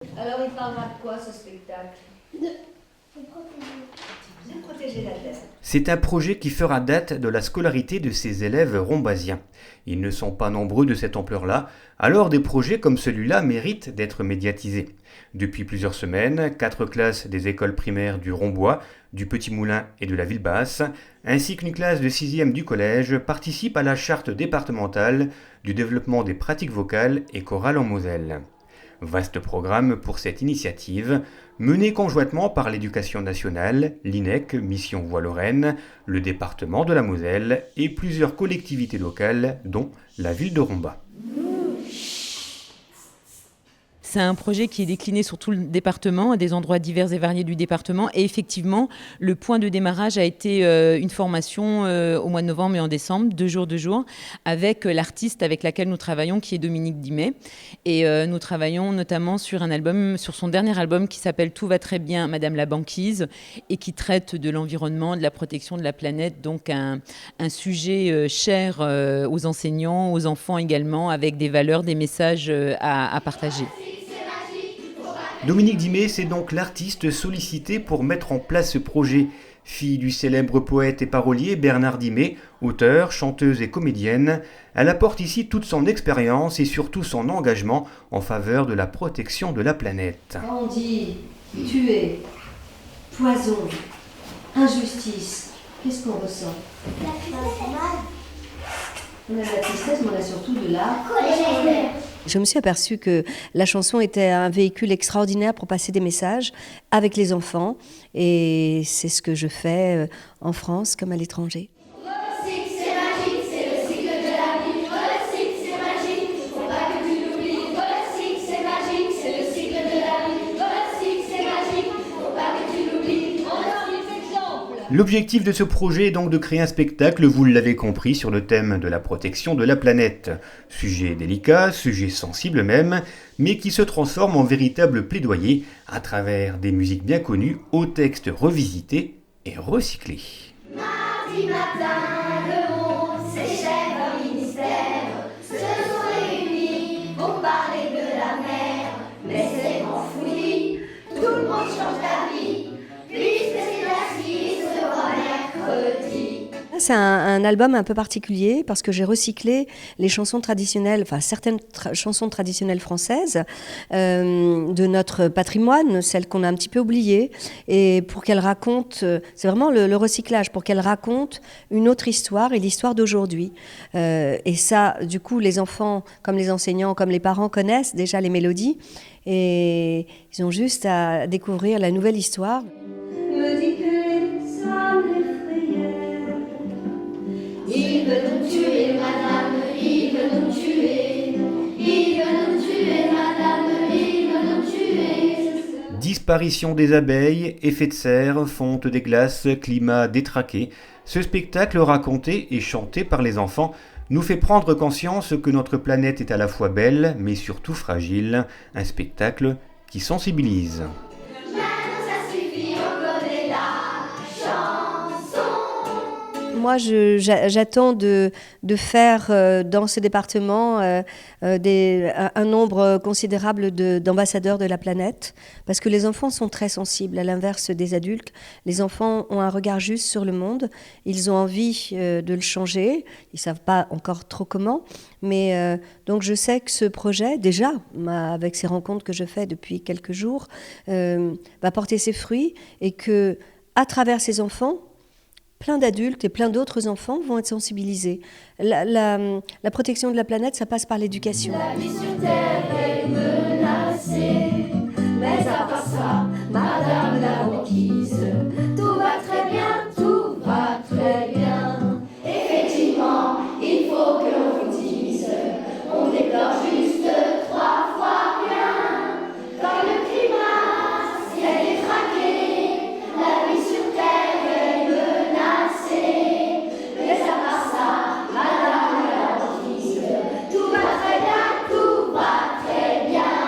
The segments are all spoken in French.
Alors il parlera de quoi ce spectacle? Bien protéger la terre. C'est un projet qui fera date de la scolarité de ces élèves rombasiens. Ils ne sont pas nombreux de cette ampleur-là, alors des projets comme celui-là méritent d'être médiatisés. Depuis plusieurs semaines, 4 classes des écoles primaires du Rombois, du Petit Moulin et de la Ville-Basse, ainsi qu'une classe de 6e du collège participent à la charte départementale du développement des pratiques vocales et chorales en Moselle. Vaste programme pour cette initiative, menée conjointement par l'Éducation nationale, l'INEC, Mission Voix Lorraine, le département de la Moselle et plusieurs collectivités locales, dont la ville de Romba. C'est un projet qui est décliné sur tout le département, à des endroits divers et variés du département. Et effectivement, le point de démarrage a été une formation au mois de novembre et en décembre, 2 jours, avec l'artiste avec laquelle nous travaillons, qui est Dominique Dimet. Et nous travaillons notamment sur un album, sur son dernier album qui s'appelle « Tout va très bien, Madame la banquise » et qui traite de l'environnement, de la protection de la planète. Donc un sujet cher aux enseignants, aux enfants également, avec des valeurs, des messages à partager. Dominique Dimet, c'est donc l'artiste sollicité pour mettre en place ce projet. Fille du célèbre poète et parolier Bernard Dimet, auteure, chanteuse et comédienne, elle apporte ici toute son expérience et surtout son engagement en faveur de la protection de la planète. Quand on dit tuer, poison, injustice, qu'est-ce qu'on ressent? La tristesse. On a de la tristesse, mais on a surtout de la colère. Je me suis aperçue que la chanson était un véhicule extraordinaire pour passer des messages avec les enfants. Et c'est ce que je fais en France comme à l'étranger. Recycle, c'est magique, c'est le cycle de la vie. Recycle, c'est magique, faut pas que tu l'oublies. Recycle, c'est magique, c'est le cycle de la vie. Recycle, c'est magique, faut pas que tu l'oublies. On donne des exemples. L'objectif de ce projet est donc de créer un spectacle, vous l'avez compris, sur le thème de la protection de la planète. Sujet délicat, sujet sensible même, mais qui se transforme en véritable plaidoyer à travers des musiques bien connues aux textes revisités et recyclés. Mardi matin, le monde, ses chefs d'un ministère se sont réunis pour parler de la mer. Mais c'est enfoui, tout le monde change d'avis, puisque c'est assis sera mercredi. C'est un album un peu particulier parce que j'ai recyclé les chansons traditionnelles, enfin certaines chansons traditionnelles françaises de notre patrimoine, celles qu'on a un petit peu oubliées, et pour qu'elles racontent, c'est vraiment le recyclage, pour qu'elles racontent une autre histoire et l'histoire d'aujourd'hui. Et ça, du coup, les enfants, comme les enseignants, comme les parents connaissent déjà les mélodies et ils ont juste à découvrir la nouvelle histoire. Me dit que les hommes l'effrayaient. Il veut nous tuer, madame, il veut nous tuer. Il veut nous tuer, madame, il veut nous tuer. Disparition des abeilles, effet de serre, fonte des glaces, climat détraqué. Ce spectacle raconté et chanté par les enfants nous fait prendre conscience que notre planète est à la fois belle mais surtout fragile. Un spectacle qui sensibilise. Maintenant ça suffit, on connaît la chanson. Moi, j'attends de faire dans ce département un nombre considérable d'ambassadeurs de la planète, parce que les enfants sont très sensibles, à l'inverse des adultes. Les enfants ont un regard juste sur le monde, ils ont envie de le changer, ils ne savent pas encore trop comment, mais donc je sais que ce projet, déjà, avec ces rencontres que je fais depuis quelques jours, va porter ses fruits et que, à travers ces enfants, plein d'adultes et plein d'autres enfants vont être sensibilisés. La protection de la planète, ça passe par l'éducation. La vie sur Terre est menacée. Mais à part ça, madame la banquise, tout va très bien, tout va très bien. Effectivement, il faut que l'on vous dise, on déplore juste 3 fois rien. Quand le climat s'est détraqué, la vie sur Terre est menacée. Mais à part ça, madame la banquise, tout va très bien, tout va très bien.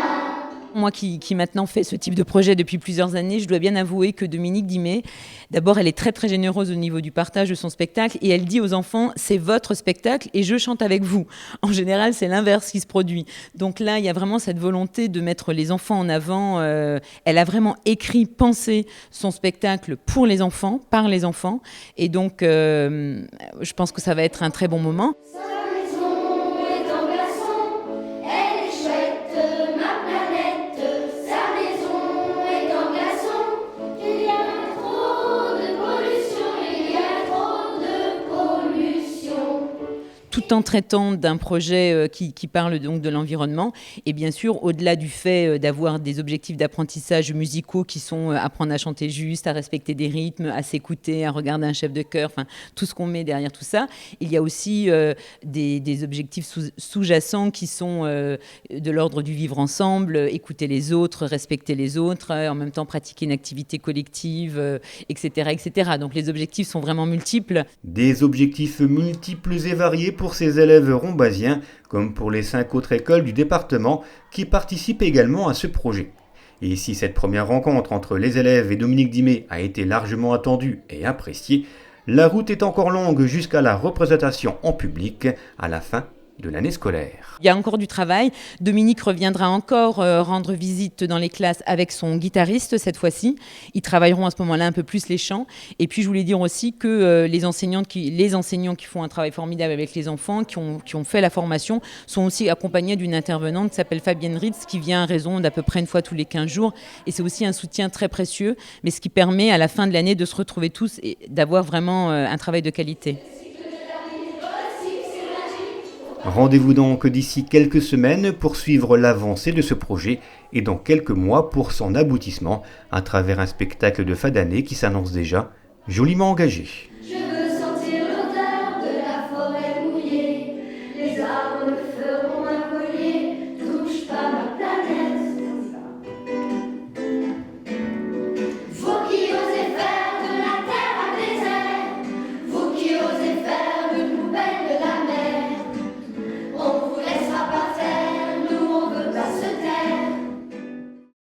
moi qui maintenant fais ce type de projet depuis plusieurs années, je dois bien avouer que Dominique Dimet, d'abord, elle est très très généreuse au niveau du partage de son spectacle et elle dit aux enfants, c'est votre spectacle et je chante avec vous. En général, c'est l'inverse qui se produit. Donc là, il y a vraiment cette volonté de mettre les enfants en avant. Elle a vraiment écrit, pensé son spectacle pour les enfants, par les enfants. Et donc, je pense que ça va être un très bon moment. Tout en traitant d'un projet qui parle donc de l'environnement et bien sûr au-delà du fait d'avoir des objectifs d'apprentissage musicaux qui sont apprendre à chanter juste, à respecter des rythmes, à s'écouter, à regarder un chef de chœur, enfin tout ce qu'on met derrière tout ça, il y a aussi des objectifs sous-jacents qui sont de l'ordre du vivre ensemble, écouter les autres, respecter les autres, en même temps pratiquer une activité collective, etc., etc. Donc les objectifs sont vraiment multiples. Des objectifs multiples et variés pour ces élèves rombasiens, comme pour les 5 autres écoles du département qui participent également à ce projet. Et si cette première rencontre entre les élèves et Dominique Dimet a été largement attendue et appréciée, la route est encore longue jusqu'à la représentation en public à la fin de l'année scolaire. Il y a encore du travail. Dominique reviendra encore rendre visite dans les classes avec son guitariste cette fois-ci. Ils travailleront à ce moment-là un peu plus les chants. Et puis je voulais dire aussi que les enseignants qui font un travail formidable avec les enfants, qui ont fait la formation, sont aussi accompagnés d'une intervenante qui s'appelle Fabienne Ritz, qui vient à raison d'à peu près une fois tous les 15 jours. Et c'est aussi un soutien très précieux, mais ce qui permet à la fin de l'année de se retrouver tous et d'avoir vraiment un travail de qualité. Rendez-vous donc d'ici quelques semaines pour suivre l'avancée de ce projet et dans quelques mois pour son aboutissement à travers un spectacle de fin d'année qui s'annonce déjà joliment engagé.